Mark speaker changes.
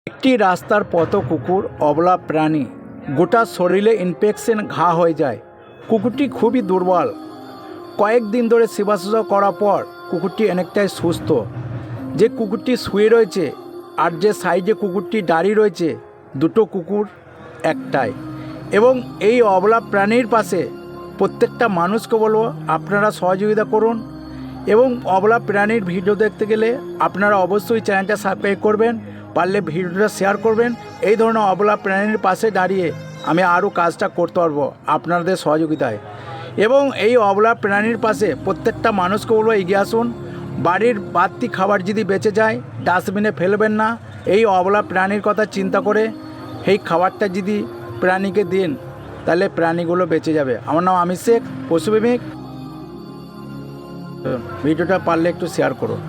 Speaker 1: একটি রাস্তার পথ কুকুর অবলা প্রাণী, গোটা শরীরে ইনফেকশন ঘা হয়ে যায়। কুকুরটি খুবই দুর্বল। কয়েকদিন ধরে সেবা শুশ্রূষা করার পর কুকুরটি অনেকটাই সুস্থ। যে কুকুরটি শুয়ে রয়েছে আর যে সাইডে কুকুরটি দাঁড়িয়ে রয়েছে, দুটো কুকুর একটাই। এবং এই অবলা প্রাণীর পাশে প্রত্যেকটা মানুষকে বলবো আপনারা সহযোগিতা করুন। এবং অবলা প্রাণীর ভিডিও দেখতে গেলে আপনারা অবশ্যই চ্যানেলটা সাবস্ক্রাইব করবেন, পারলে ভিডিওটা শেয়ার করবেন। এই ধরনের অবলা প্রাণীর পাশে দাঁড়িয়ে আমি আরও কাজটা করতে পারবো আপনাদের সহযোগিতায়। এবং এই অবলা প্রাণীর পাশে প্রত্যেকটা মানুষকে বলবো এগিয়ে আসুন। বাড়ির বাড়তি খাবার যদি বেঁচে যায় ডাস্টবিনে ফেলবেন না। এই অবলা প্রাণীর কথা চিন্তা করে এই খাবারটা যদি প্রাণীকে দিন তাহলে প্রাণীগুলো বেঁচে যাবে। আমার নাম আমির শেখ, পশুপ্রেমিক। ভিডিওটা পারলে একটু শেয়ার করুন।